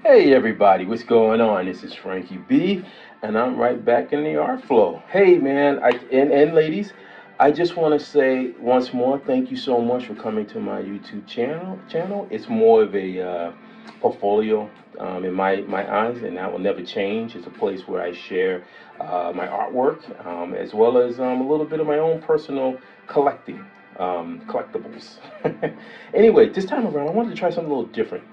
Hey everybody, what's going on? This is Frankie B, and I'm right back in the art flow. Hey man, and ladies, I just want to say once more, thank you so much for coming to my YouTube channel. It's more of a portfolio in my eyes, and that will never change. It's a place where I share my artwork as well as a little bit of my own personal collecting collectibles. Anyway, this time around, I wanted to try something a little different.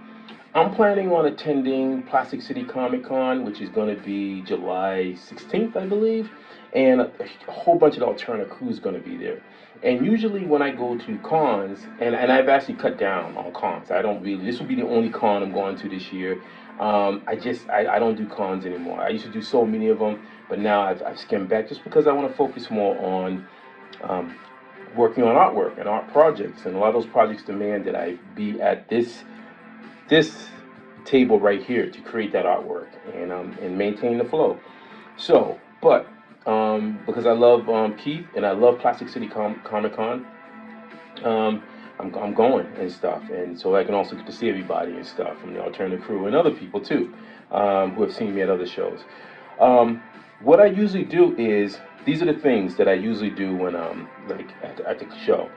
I'm planning on attending Plastic City Comic Con, which is going to be July 16th, I believe, and a whole bunch of the alternate crew is going to be there. And usually when I go to cons, and I've actually cut down on cons. I don't really. This will be the only con I'm going to this year. I don't do cons anymore. I used to do so many of them, but now I've skimmed back just because I want to focus more on um, working on artwork and art projects. And a lot of those projects demand that I be at this table right here to create that artwork and maintain the flow. So, but because I love Keith and I love Plastic City Comic Con, I'm going and stuff, and so I can also get to see everybody and stuff from the alternative crew and other people too, who have seen me at other shows. Um, what I usually do is these are the things that I usually do when like at the show.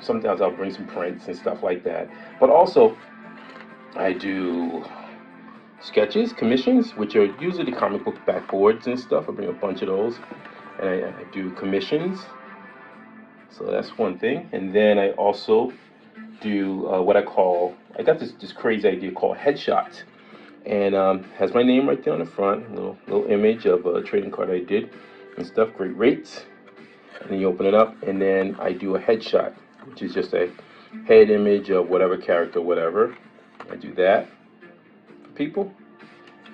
Sometimes I'll bring some prints and stuff like that, but also I do sketches, commissions, which are usually the comic book backboards and stuff. I bring a bunch of those, and I do commissions. So that's one thing. And then I also do what I call. I got this crazy idea called headshots, and has my name right there on the front, a little image of a trading card I did and stuff. Great rates. And then you open it up, and then I do a headshot, which is just a head image of whatever character, whatever. I do that for people,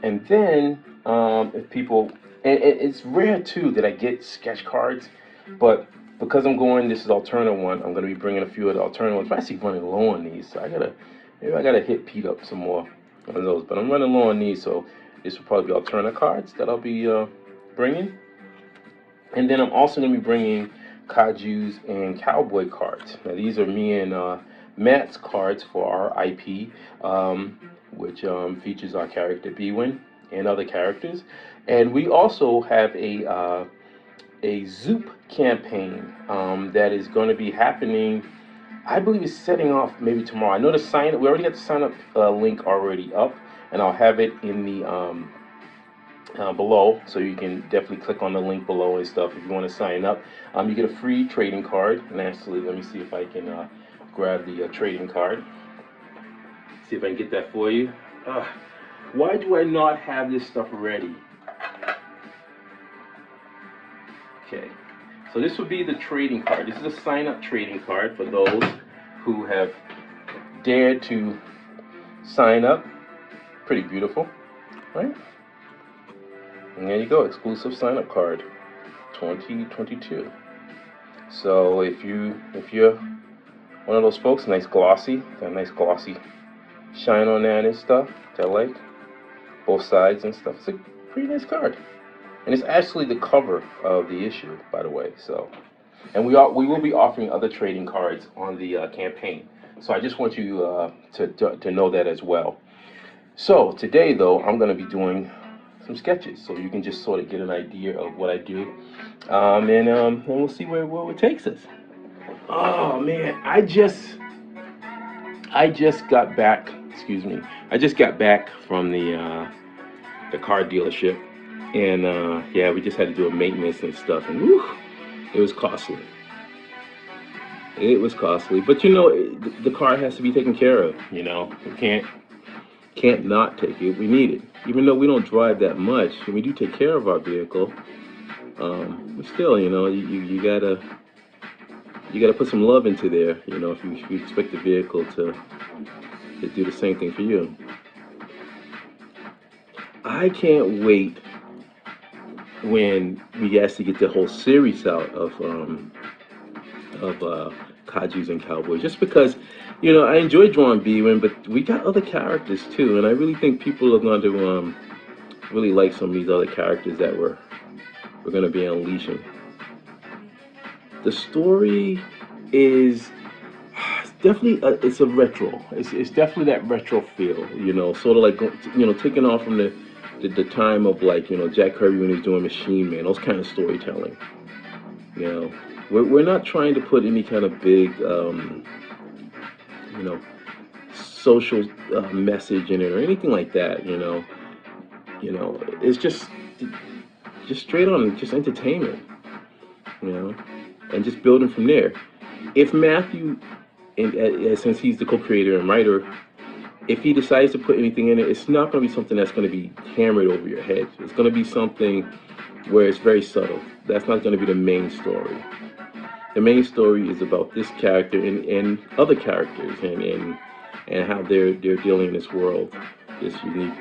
and then if people, and it's rare too that I get sketch cards, but because I'm going, this is alternate one. I'm going to be bringing a few of the alternate ones. I'm actually running low on these, so maybe I gotta hit Pete up some more on those. But I'm running low on these, so this will probably be alternate cards that I'll be bringing. And then I'm also going to be bringing Kaju's and Cowboy cards. Now, these are me and Matt's cards for our IP, which features our character Bwin and other characters. And we also have a Zoop campaign that is going to be happening. I believe it's setting off maybe tomorrow. I know the sign. We already got the sign up link already up, and I'll have it in the below, so you can definitely click on the link below and stuff if you want to sign up. You get a free trading card, and actually, let me see if I can grab the trading card. See if I can get that for you. Why do I not have this stuff ready? Okay, so this would be the trading card. This is a sign-up trading card for those who have dared to sign up. Pretty beautiful, right? And there you go, exclusive sign-up card, 2022. So if you're one of those folks, nice glossy, got a nice glossy shine on that and stuff, that I like, both sides and stuff. It's a pretty nice card, and it's actually the cover of the issue, by the way. So, and we will be offering other trading cards on the campaign. So I just want you to know that as well. So today, though, I'm going to be doing some sketches, so you can just sort of get an idea of what I do, and we'll see where it takes us. Oh man, I just got back. Excuse me. I just got back from the car dealership, and yeah, we just had to do a maintenance and stuff, and whew, it was costly. It was costly, but the car has to be taken care of. We can't not take it. We need it. Even though we don't drive that much, and we do take care of our vehicle, but still, you gotta put some love into there. If you expect the vehicle to do the same thing for you. I can't wait when we actually get the whole series out of Kaju's and Cowboys, just because I enjoy drawing Bwin, but we got other characters too, and I really think people are going to really like some of these other characters that we're going to be unleashing. The story is definitely it's a retro. It's definitely that retro feel, sort of like taking off from the time of like Jack Kirby when he's doing Machine Man, those kind of storytelling. You know, we're not trying to put any kind of big you know social message in it or anything like that. It's just straight on, just entertainment. You know, and just building from there. If Matthew, since he's the co-creator and writer, if he decides to put anything in it, it's not going to be something that's going to be hammered over your head. It's going to be something where it's very subtle. That's not going to be the main story. The main story is about this character and other characters and how they're dealing in this world, this unique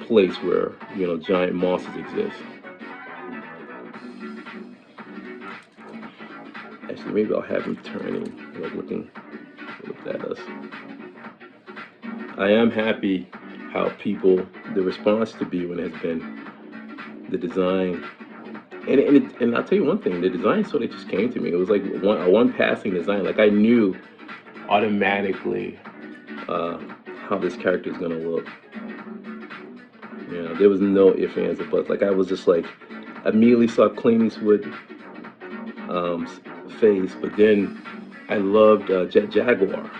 place where giant monsters exist. Actually, maybe I'll have him turning, like looking at us. I am happy how the response to B1 has been, the design. And I'll tell you one thing, the design sort of just came to me. It was like one passing design. Like I knew automatically uh, how this character is gonna look. There was no ifs, ands, or buts. Like I was just like, immediately saw Clint Eastwood um, face, but then I loved Jet Jaguar,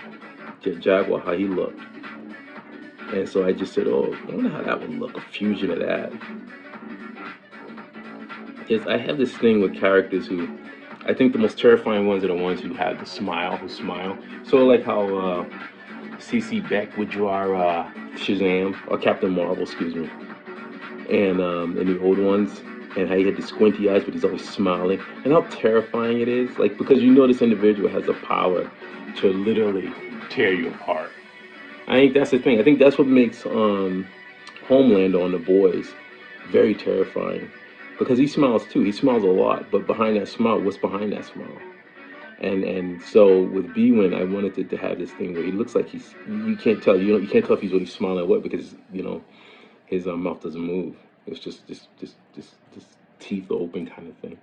how he looked. And so I just said, oh, I wonder how that would look, a fusion of that. Is I have this thing with characters who, I think the most terrifying ones are the ones who have the smile, who smile. So like how C.C. Beck would draw Shazam, or Captain Marvel, excuse me, and in the old ones, and how he had the squinty eyes, but he's always smiling, and how terrifying it is. Like because this individual has the power to literally tear you apart. I think that's the thing. I think that's what makes Homeland on The Boys very terrifying, because he smiles too. He smiles a lot, but behind that smile, what's behind that smile? And so with Bwin, I wanted to have this thing where he looks like you can't tell you can't tell if he's really smiling or what, because his mouth doesn't move. It's just this teeth open kind of thing.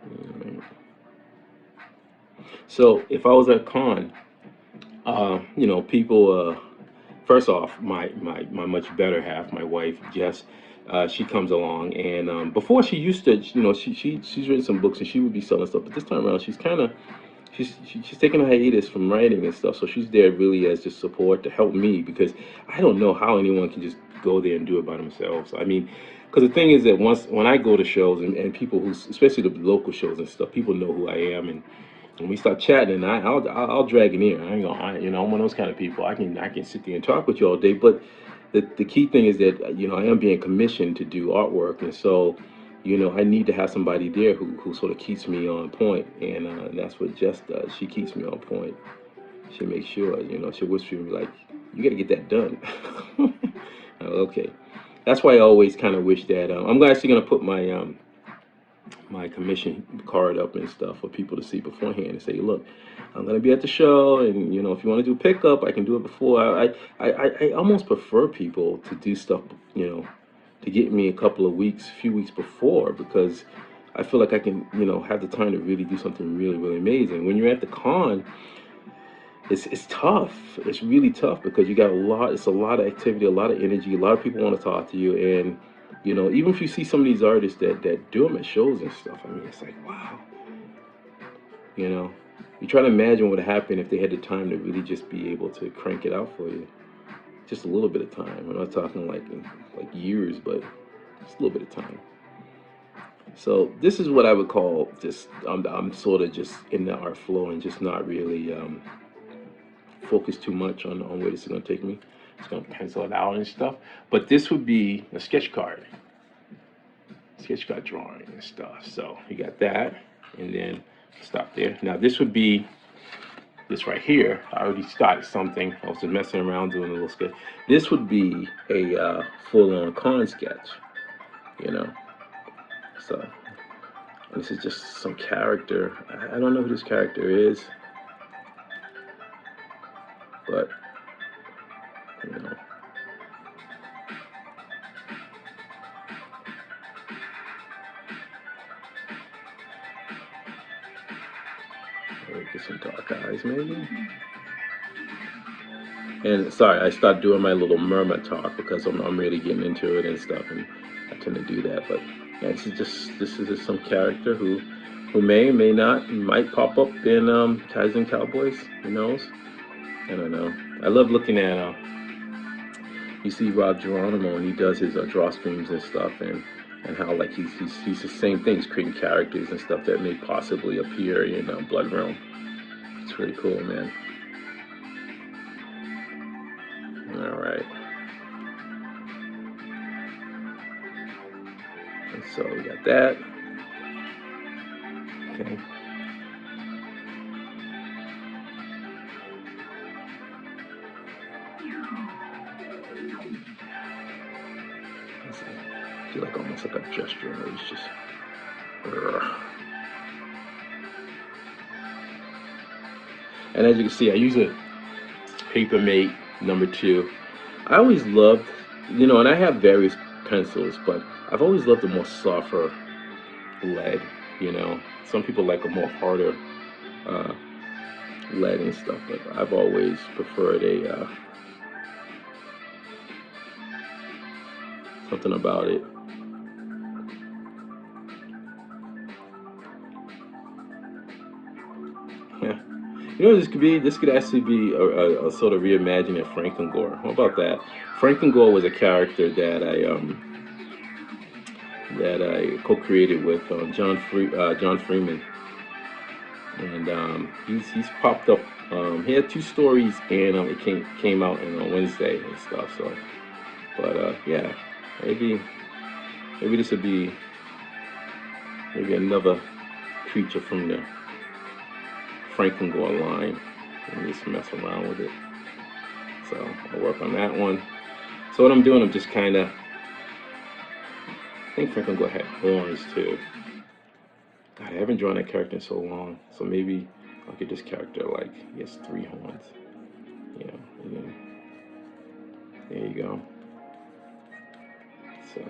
Right. So if I was at a con, people. First off, my much better half, my wife Jess, she comes along, and before she used to, she's written some books and she would be selling stuff, but this time around she's kind of she's taking a hiatus from writing and stuff, so she's there really as just support to help me, because I don't know how anyone can just go there and do it by themselves. I mean, because the thing is that when I go to shows, and people who, especially the local shows and stuff, people know who I am, and when we start chatting, and I'll drag an ear. I ain't gonna, I'm one of those kind of people. I can sit there and talk with you all day. But the key thing is that I am being commissioned to do artwork, and so I need to have somebody there who sort of keeps me on point, and that's what Jess does. She keeps me on point. She makes sure, she'll whisper to me like, "You got to get that done." Okay, that's why I always kind of wish that I'm actually gonna put my commission card up and stuff for people to see beforehand and say, look, I'm gonna be at the show, and if you want to do pickup, I can do it before. I almost prefer people to do stuff, to get me a couple of weeks, few weeks before, because I feel like I can, have the time to really do something really, really amazing. When you're at the con, it's tough. It's really tough because you got it's a lot of activity, a lot of energy, a lot of people want to talk to you, and even if you see some of these artists that do them at shows and stuff, I mean, it's like, wow, you know, you try to imagine what would happen if they had the time to really just be able to crank it out for you, just a little bit of time. I'm not talking like years, but just a little bit of time. So this is what I would call just I'm sort of just in the art flow and just not really focus too much on where this is going to take me. It's going to pencil it out and stuff. But this would be a sketch card drawing and stuff. So you got that, and then stop there. Now this would be this right here. I already started something. I was just messing around doing a little sketch. This would be a full-on con sketch, you know. So this is just some character. I don't know who this character is, but you know. Get some dark eyes, maybe. And sorry, I stopped doing my little murmur talk because I'm really getting into it and stuff, and I tend to do that. But yeah, this is just some character who may not might pop up in Tarzan Cowboys. Who knows? I don't know. I love looking at you see Rob Geronimo and he does his draw streams and stuff, and how like he's the same thing. He's creating characters and stuff that may possibly appear in Blood Realm. It's really cool, man. All right. And so we got that. Okay. I feel like almost like a gesture where it's just. And as you can see, I use a Papermate #2. I always loved, and I have various pencils, but I've always loved the more softer lead. Some people like a more harder uh, lead and stuff, but I've always preferred a something about it. Yeah. This could be. This could actually be a sort of reimagining of Frankengore. How about that? Frankengore was a character that I co-created with John Freeman, and he's popped up. He had 2 stories, and it came out on Wednesday and stuff. So, but yeah, maybe this would be maybe another creature from the Frankengore line, and just mess around with it. So I'll work on that one. So what I'm doing, I'm just kind of. I think Frankengore had horns too. God, I haven't drawn that character in so long. So maybe I'll get this character like he has 3 horns. Yeah, and then there you go. So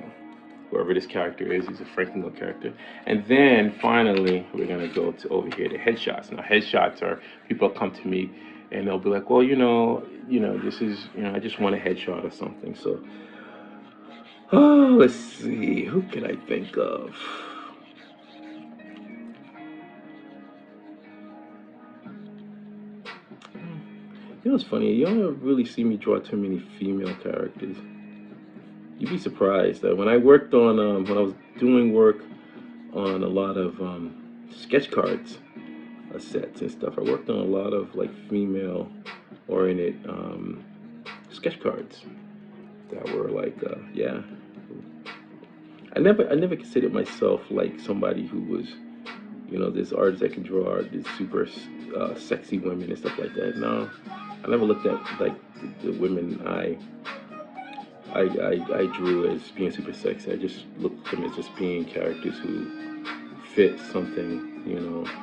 whoever this character is, he's a Frankengore character. And then finally, we're gonna go to over here to headshots. Now headshots are people come to me and they'll be like, well, this is, I just want a headshot or something. So, let's see, who can I think of? It's funny, you don't really see me draw too many female characters. You'd be surprised that when I worked on, when I was doing work on a lot of sketch cards sets and stuff, I worked on a lot of like female-oriented sketch cards that were like, yeah. I never considered myself like somebody who was, this artist that can draw these super sexy women and stuff like that. No, I never looked at like the women I drew as being super sexy. I just looked at them as just being characters who fit something,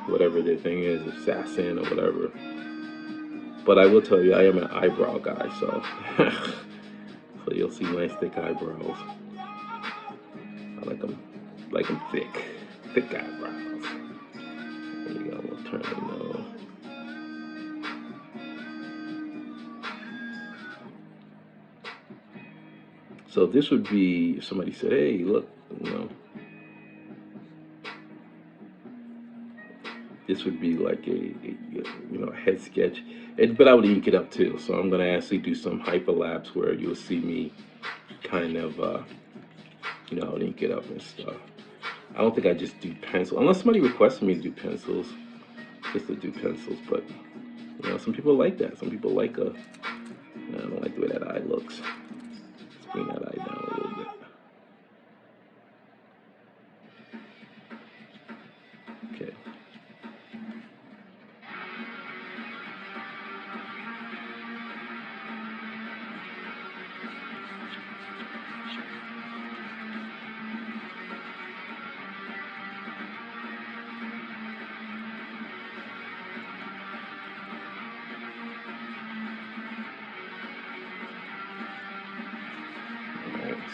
whatever their thing is, assassin or whatever. But I will tell you, I am an eyebrow guy, so so you'll see nice thick eyebrows. I like them thick eyebrows. There you go. We'll turn them low. So this would be if somebody said, "Hey, look, this would be like a head sketch," but I would ink it up too. So I'm gonna actually do some hyperlapse where you'll see me kind of I would ink it up and stuff. I don't think I just do pencil unless somebody requests me to do pencils, just to do pencils. But some people like that. Some people like I don't like the way that eye looks. Let's bring that eye down a little bit. Okay.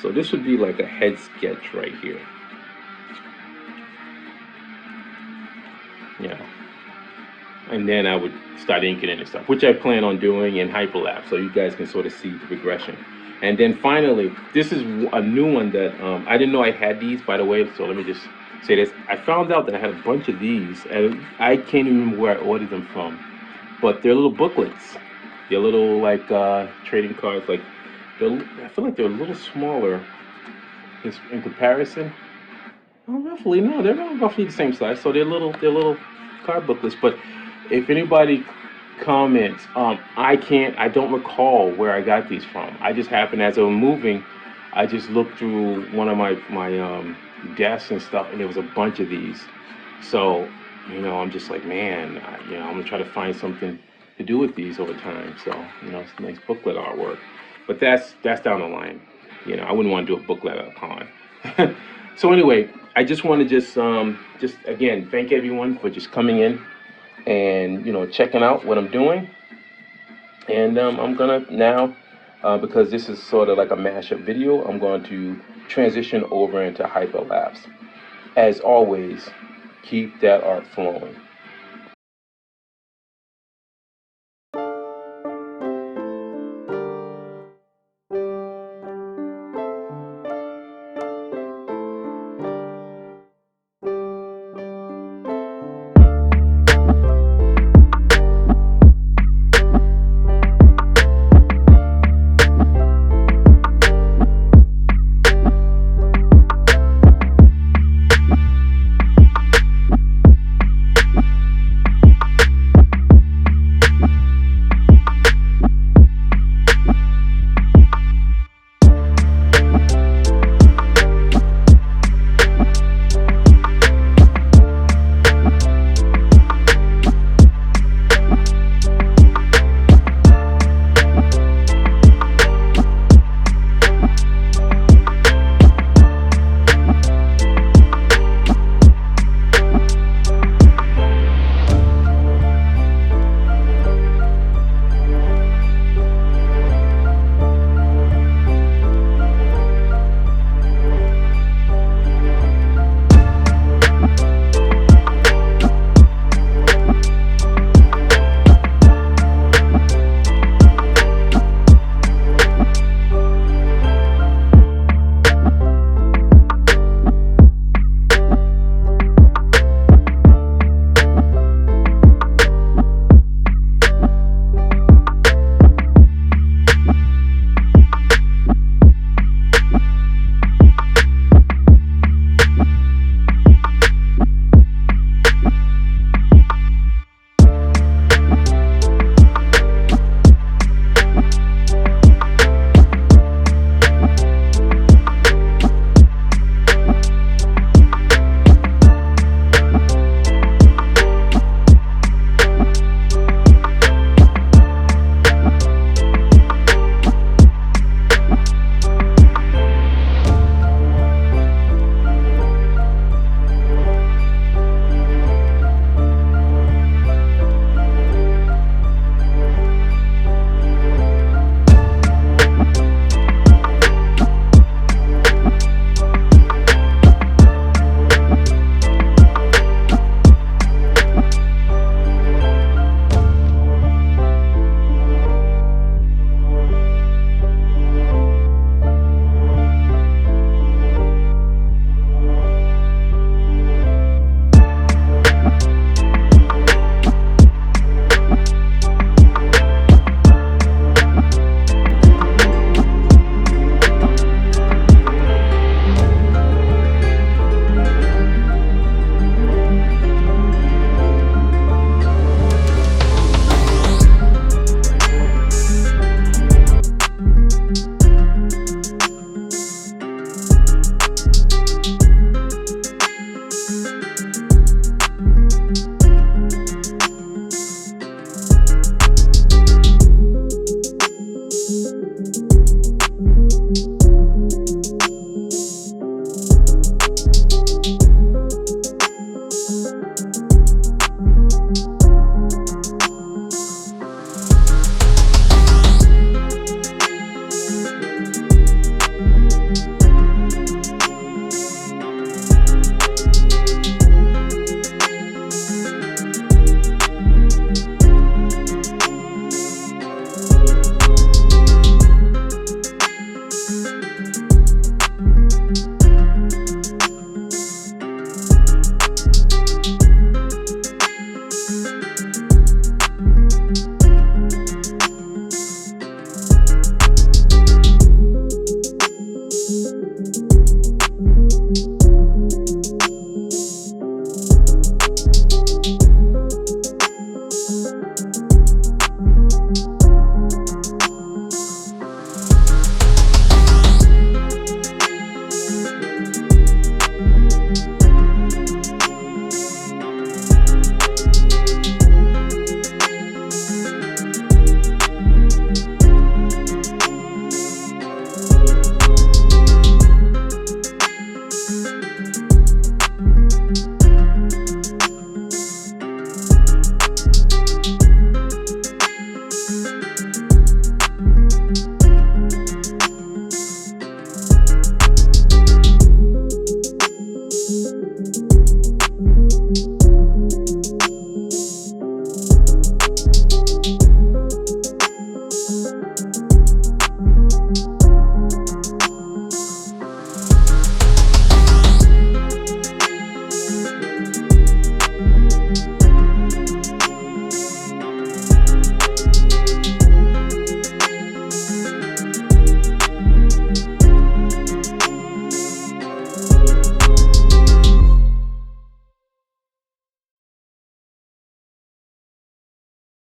So this would be like a head sketch right here. Yeah. and then I would start inking it and stuff, which I plan on doing in hyperlapse, so you guys can sort of see the progression. And then finally, this is a new one that I didn't know I had these, by the way. So let me just say this: I found out that I had a bunch of these, and I can't even remember where I ordered them from. But they're little booklets. They're little like trading cards. Like I feel like they're a little smaller in comparison. Oh, roughly, no, they're not roughly the same size. So they're little card booklets. But if anybody comments, I don't recall where I got these from. I just happened as I was moving, I just looked through one of my desks and stuff, and there was a bunch of these. So, I'm just like, man, I'm gonna try to find something to do with these over time. So, it's nice booklet artwork. But that's down the line. I wouldn't want to do a booklet at a con. So anyway, I just want to just again thank everyone for just coming in and checking out what I'm doing. And I'm gonna now, because this is sort of like a mashup video, I'm going to transition over into hyperlapse. As always, keep that art flowing.